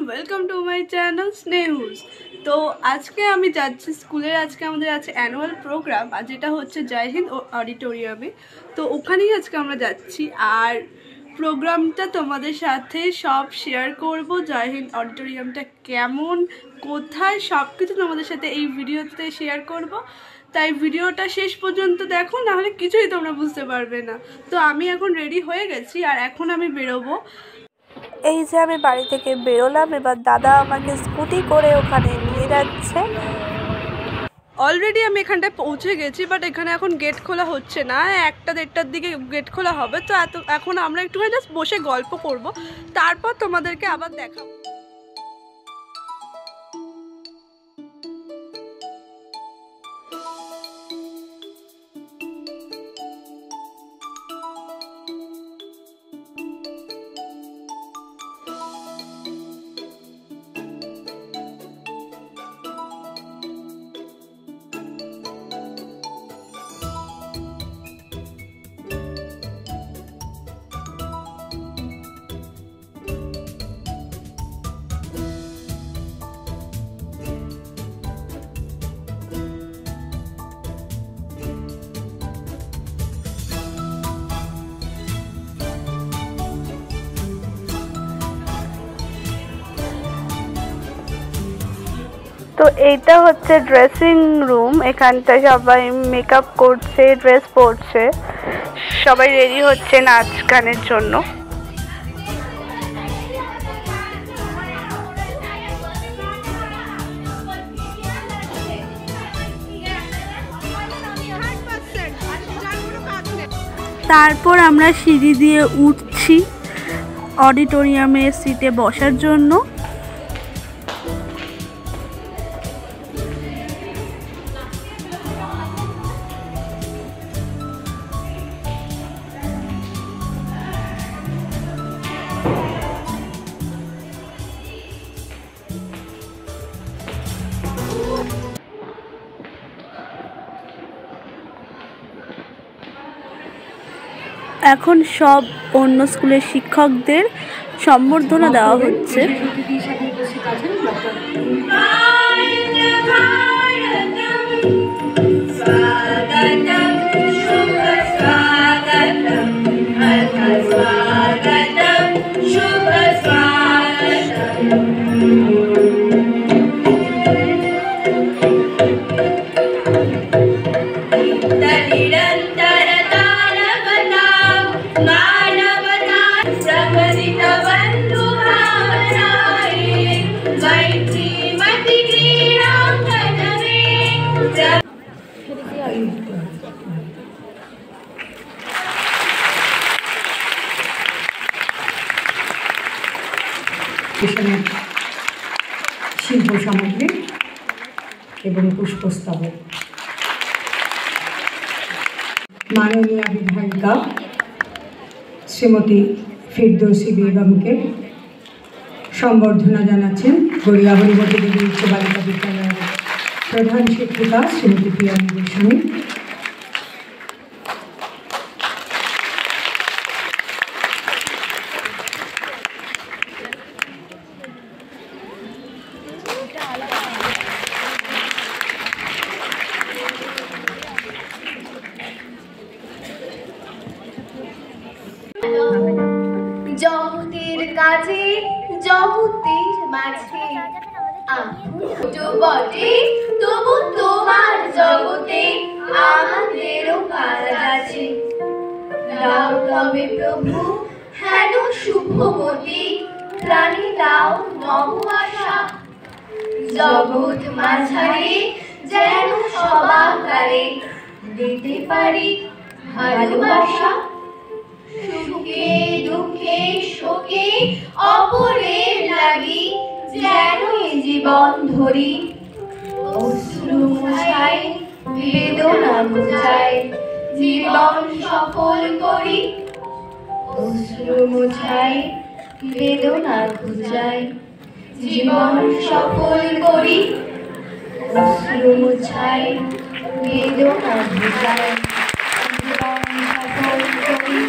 Welcome to my channel स्नेहुज। तो आज के आमी जाচ্ছি स्कूलेर আজকে আমাদের আছে অ্যানুয়াল প্রোগ্রাম আর যেটা হচ্ছে জয় হিন্দ অডিটোরিয়ামে। তো ওখানেই আজকে আমরা যাচ্ছি আর প্রোগ্রামটা তোমাদের সাথে সব শেয়ার করব। জয় হিন্দ অডিটোরিয়ামটা কেমন কোথায় সবকিছু তোমাদের সাথে এই ভিডিওতে শেয়ার করব, তাই ভিডিওটা শেষ পর্যন্ত দেখো, না হলে কিছুই তোমরা বুঝতে পারবে না। তো আমি এখন রেডি হয়ে গেছি আর এখন আমি বেরোবো। এই যে আমি বাড়ি থেকে বেরোলাম, এবার দাদা আমাকে স্কুটি করে ওখানে নিয়ে যাচ্ছে। অলরেডি আমি এখানটায় পৌঁছে গেছি, বাট এখানে এখন গেট খোলা হচ্ছে না, 1টা-1:30টার দিকে গেট খোলা হবে। তো এখন আমরা একটুখানি জাস্ট বসে গল্প করব, তারপর তোমাদেরকে আবার দেখাবো। তো এইটা হচ্ছে ড্রেসিং রুম, এখানটায় সবাই মেকআপ করছে, ড্রেস পরছে, সবাই রেডি হচ্ছে নাচ গানের জন্য। তারপর আমরা সিঁড়ি দিয়ে উঠছি অডিটোরিয়ামের সিটে বসার জন্য। এখন সব অন্য স্কুলের শিক্ষকদের সম্বর্ধনা দেওয়া হচ্ছে। শিল্প সামগ্রী এবং পুষ্পস্তবক মাননীয় বিধায়িকা শ্রীমতী ফিরদৌসী বেগমকে সম্বর্ধনা জানাচ্ছেন গড়িয়াহরিমতি দেবী উচ্চ বালিকা বিদ্যালয়ের প্রধান শিক্ষিকা শ্রীমতী পিয়ানী গোস্বামী। জগতের কাজে জগতের মাঝে বটে, তবু তোমার জগতে আমাদেরও কাজ আছে। দাও তবে প্রভু হেন শুভমতি, প্রাণী দাও নব আশা। জগৎ মাঝারে যেন সবাকারে দিতে পারি ভালোবাসা। সুখে দুঃখে শোকে অপরের লাগি যেন জীবন ধরি। অশ্রু মুছাই বেদনা মুছাই জীবন সফল করি। অশ্রু মুছাই বেদনা ঘুচাই, জীবন সফল করি, অশ্রু মুছাই, বেদনা ঘুচাই, জীবন সফল করি।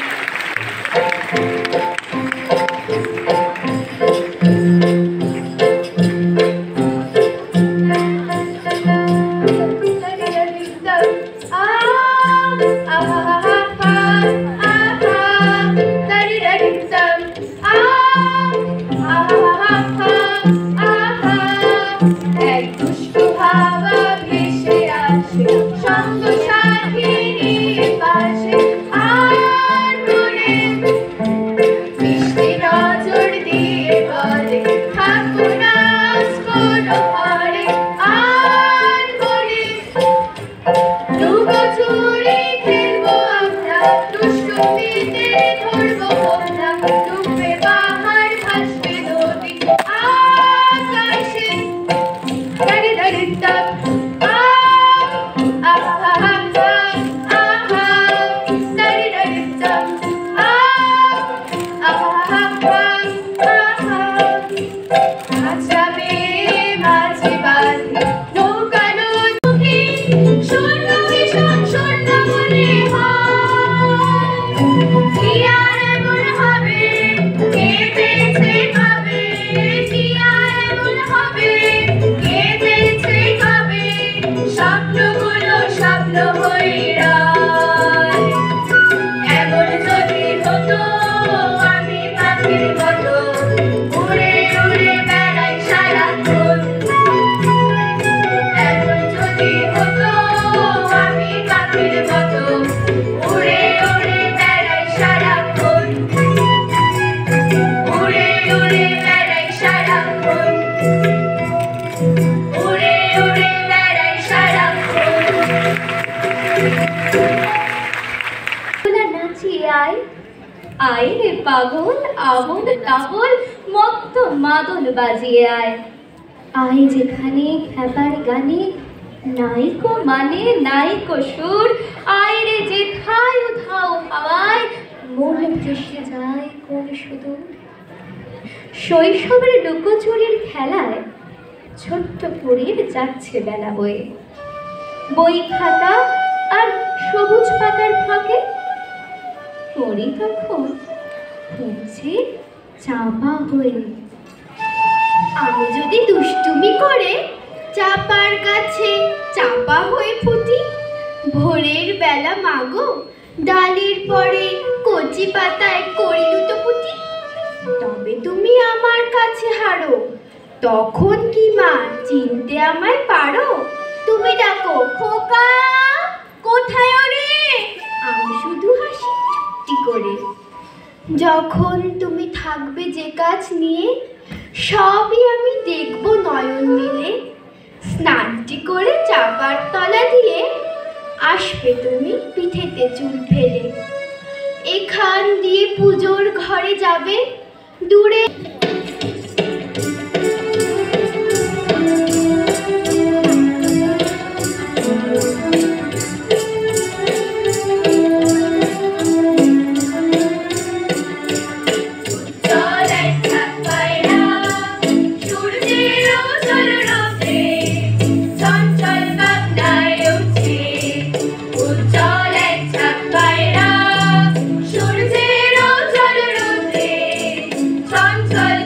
এক দুষ্টু হাওয়া ভেসে আসে, সঙ্গ সাথী নিয়ে পাশে, আর মনে মিষ্টি নজর দিয়ে বলে, থাকো না আজ কোনো ঘরে, আর মনে লুকোচুরি খেলবো আমরা, দুষ্টুমিতে ধরবো আমরা, ডুববে পাহাড় ভাসবে নদী আকাশে। দাঁড়ি দাঁড়ি দাঁড় আয় রে পাগল, আবল তাবল মত্ত মাদল বাজিয়ে আয়। আয় যেখানে খেপার গানে নাইকো মানে নাইকো সুর, আয় রে যেথায় উধাও হাওয়ায় মন ভেসে যায় কোন সুদূর। শৈশবের লুকোচুরির খেলায় ছোট্ট পরীর যাচ্ছে বেলা বয়ে, বই খাতা আর সবুজ পাতার ফাঁকে পড়ি তখন ফুটছে চাপা হয়ে। আমি যদি দুষ্টুমি করে চাপার কাছে চাপা হয়ে ফুটি, ভোরের বেলা মাগো ডালের পরে কচি পাতায় করি লুটোপুটি, তবে তুমি আমার কাছে হারো, তখন কি মা চিনতে আমায় পারো? তুমি ডাকো খোকা কোথায় ওরে, আমি শুধু হাসি চুপটি করে। যখন তুমি থাকবে যে কাজ নিয়ে, সবই আমি দেখব নয়ন মিলে। স্নানটি করে চাপার তলা দিয়ে আসবে তুমি পিঠেতে চুল ফেলে, এখান দিয়ে পুজোর ঘরে যাবে দূরে। চঞ্চল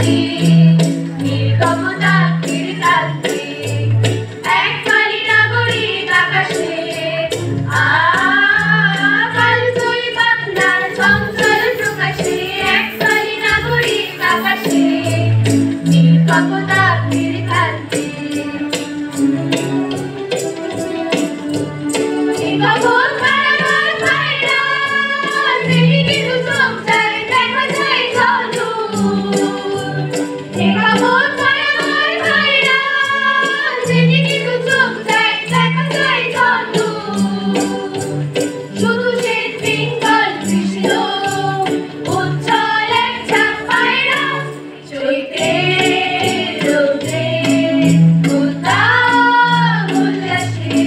বাড়ি নীলকমতা তীরকান্তি এক কালী নাগরিক আকাশে কাল জয়ী বাংলার সংসার প্রকাশে এক কালী নাগরিক আকাশে নীলকমতা তীরকান্তি খবর পাড়ার ভাইরা সেদিকে দু চোখ যায় দেখা যায় ঝলমল খবর পাড়ার ভাইরা সেদিকে দু চোখ যায় দেখা যায় ঝলমল শুধু সে বেঙ্গল কৃষ্ণ উজ্জ্বল এক ঝাঁক পায়রা চৈত্রে রৌদ্রে উদ্দাম উল্লাসে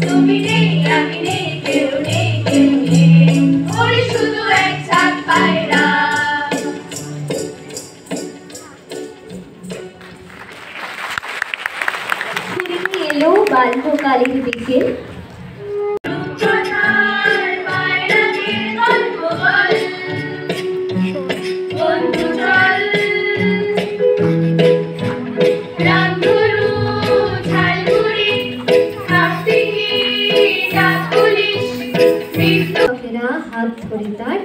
তুমি নেই আমি নেই কেউ নেই কেউ নেই ওরে শুধু এক ঝাঁক পায়রা ফুরিয়ে এলো বাল্যকালের বিকেল রূপকথার পায়রাদের গল্প বল বন্ধু চল রামধনু ঝালমুড়ি কার্তিকি ডাক পুলিশ বৃদ্ধেরা হাত ধরে তার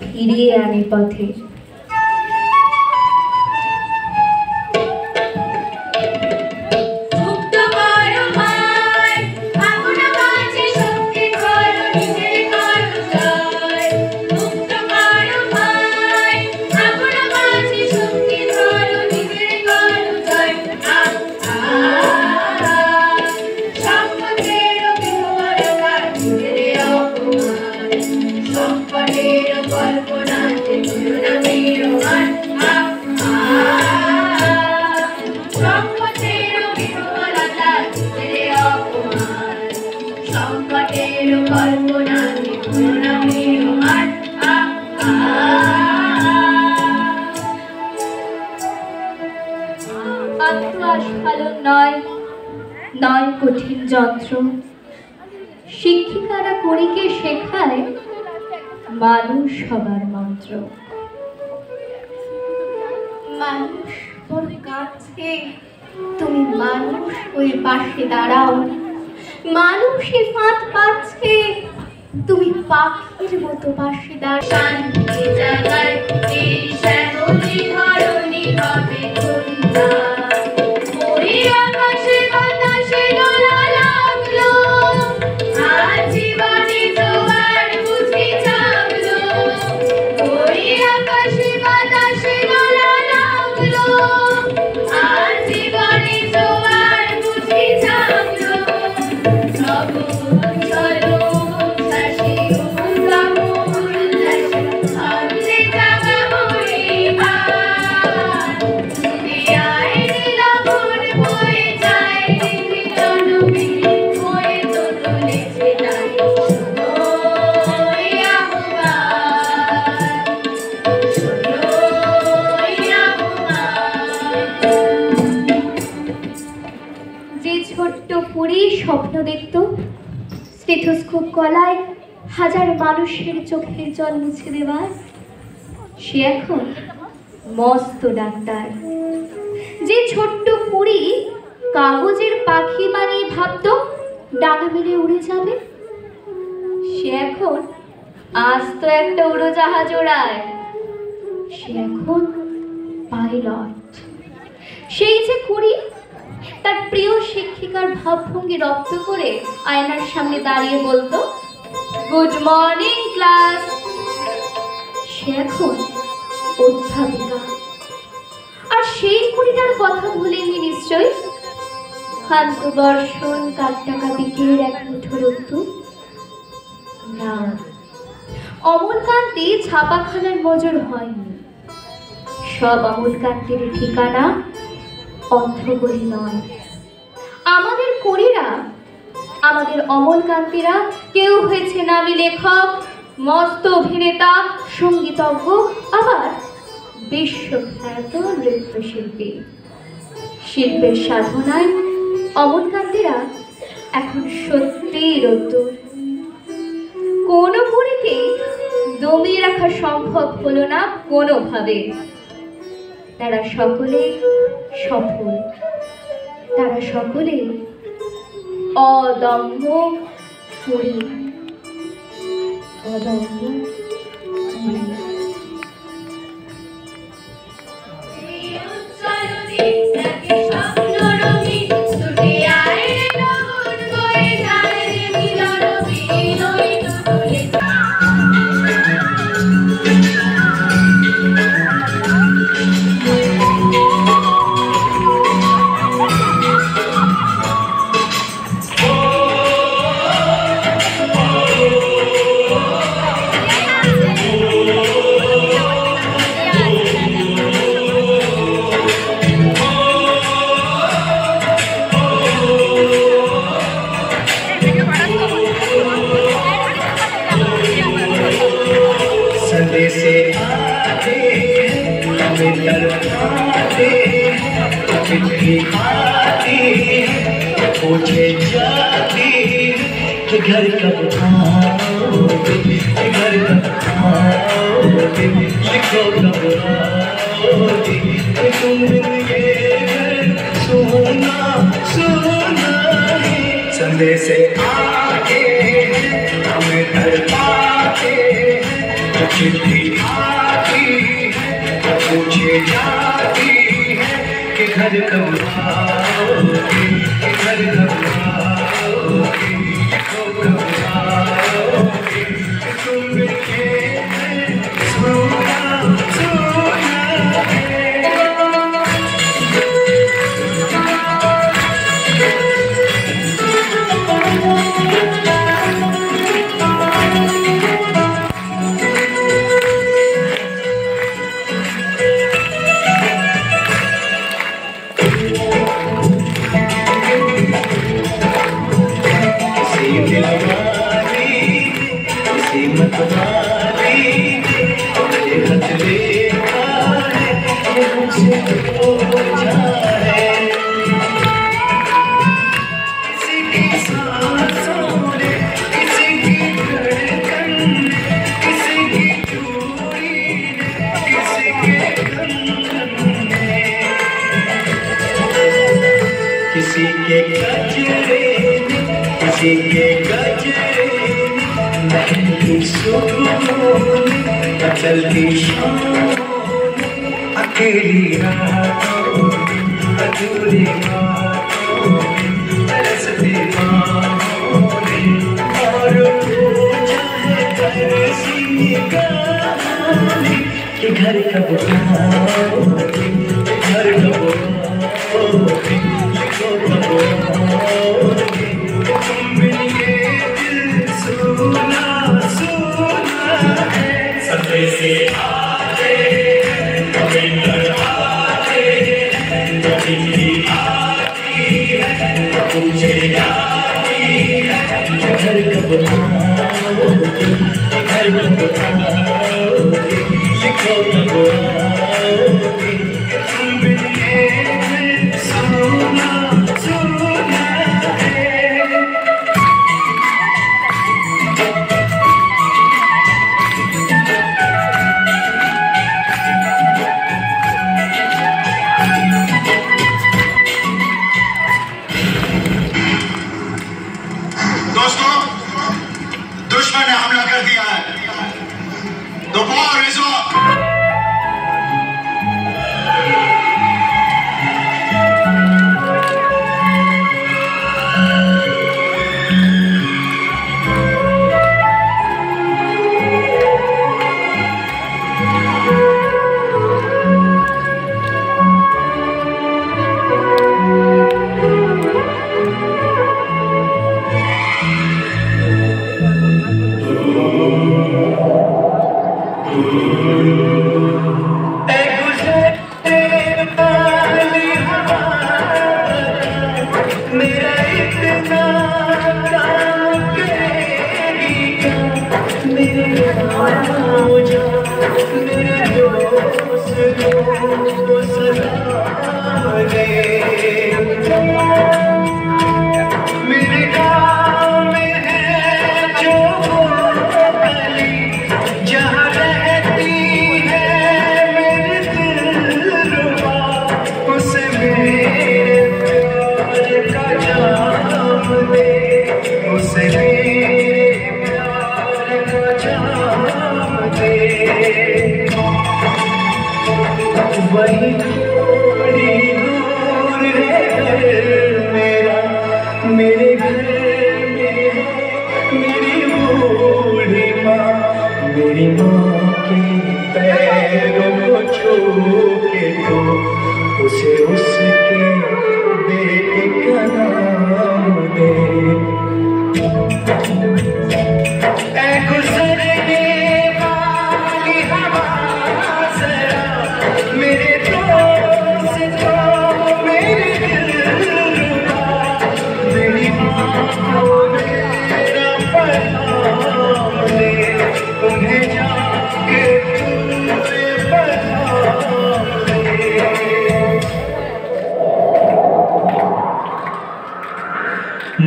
ফিরিয়ে আনে পথে মুক্ত করো মায় ভাবনা বাঁচে শক্তি করো নিজের করো জয় মুক্ত করো মায় ভাবনা বাঁচে শক্তি করো নিজের করো জয় সম্পদের বিহরতা নিজের অপমান সম্পদের কল্পনাতে করুণা মেরোমান সম্পদের বিহরতা নিজের অপমান সম্পদের কল্পনাতে করুণা মেরোমান আত্মআস্ফালন নয় নয় কঠিন যন্ত্র শিক্ষিকারা করিকে শেখায় মানুষ হবার মন্ত্র মানুষ তোর কাছে তুমি মানুষ হয়ে পাশে দাঁড়াও মানুষে ফাঁদ পাচ্ছে তুমি পাখির মতো পাশে দাঁড়াও শান্তি জাগায় এই শ্যামলী ধরণী হবে ধন্যা ওই আকাশে বাতাসে দোলা লাগলো আর জীবনে জোয়ার বুঝি জাগলো ওই আকাশে বাতাসে দোলা লাগলো আর জীবনে জোয়ার বুঝি জাগলো সব চলো শাসি উল্লাম উল্লাস আমলে জাগাবো এবার দুনিয়ায় নীলাভর বয়ে যায় নীলনবীন হয়ে তো তুলেছে তাই শোনোই আহ্বান শোনোই আহ্বান যে ছোট্ট পুরী স্বপ্ন দেখত স্টেথোস্কোপ গলায় হাজার মানুষের চোখের জল মুছে দেবার সে এখন মস্ত ডাক্তার যে ছোট্ট পুরী কাগজের পাখি বানিয়ে ভাবত ডানা মেলে উড়ে যাবে সে এখন আস্ত একটা উড়োজাহাজ ওড়ায় সে এখন পাইলট সেই যে কুড়ি তার প্রিয় শিক্ষিকার ভাবভঙ্গি রপ্ত করে আয়নার সামনে দাঁড়িয়ে বলতো গুড মর্নিং ক্লাস সে এখন অধ্যাপিকা আর সেই কুড়িটার কথা ভুলেনি নিশ্চয় শান্ত বর্ষণ কাটটাকা বিকেলের এক মুঠো রোদ্দুর না অমলকান্তি ছাপাখানার মজুর হয়নি সব অমলকান্তির ঠিকানা অন্ধবলি নয় আমাদের কুড়িরা আমাদের অমলকান্তিরা কেউ হয়েছে নামী লেখক মস্ত অভিনেতা সঙ্গীতজ্ঞ আবার বিশ্বখ্যাত নৃত্যশিল্পী শিল্পের সাধনায় অমলকান্তিরা এখন সত্যিই রোদ্দুর কোনো কুড়িকে দমিয়ে রাখা সম্ভব হলো না কোনোভাবে তারা সকলে সফল, তারা সকলে অদম্য ফুরি, অদম্য ফুরি। पूछे जाती कि घर कब आओगे, घर कब आओगे, लिखो कब आओगे, तुम बिन ये सुना सुना है। संदेश आके हमें तड़पाते, चिट्ठी आती है पूछे जाती है कि घर कब आओगे, घर कब आओगे, कब आओगे, तुम मिलके सोना सोना है। किसी के गजरे, किसी के गजरे, महंगी सुकून, चलती शाम, अकेली रातों, अधूरी बातों, तरसती बाहों, और चाहे तरसी निगाहें कि घर कब आओगे, घर कब आओगे, लिखो कब आओगे, तुम बिन ये दिल सुना सुना है। सपने से आते कभी तड़पाते, कभी आती है पूछे जाती है घर कब आओगे, घर कब आओगे, लिखो कब आओगे, तुम बिन ये दिल सुना सुना है। दोस्तों, दुश्मन ने हमला कर दिया है। The war is on.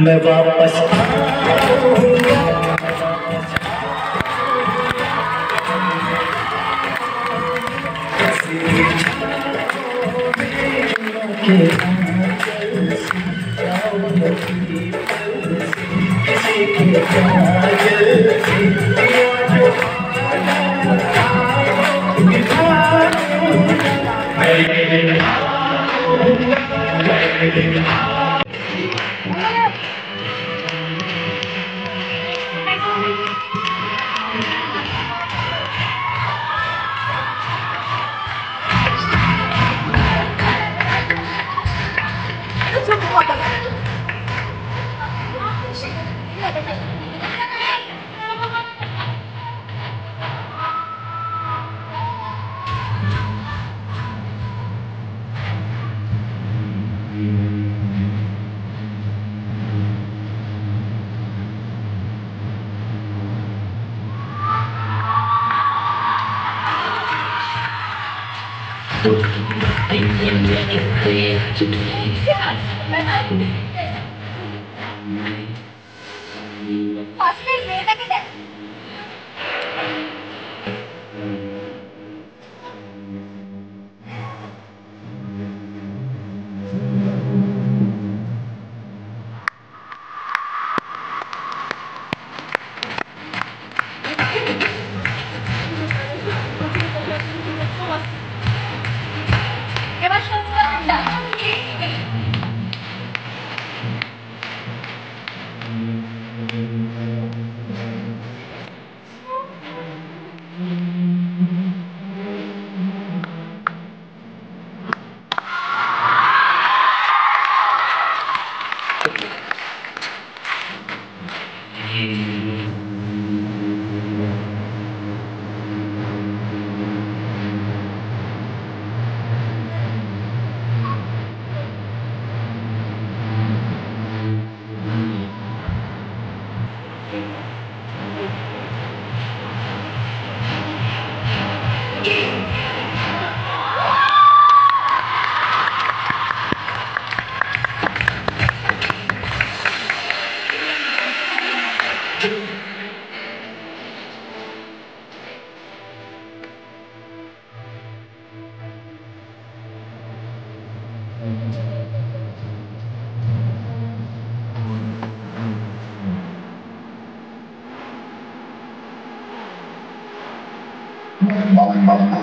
मैं वापस आऊंगा किसी के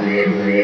कायल से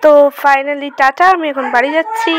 তো ফাইনালি টাটা, আমি এখন বাড়ি যাচ্ছি।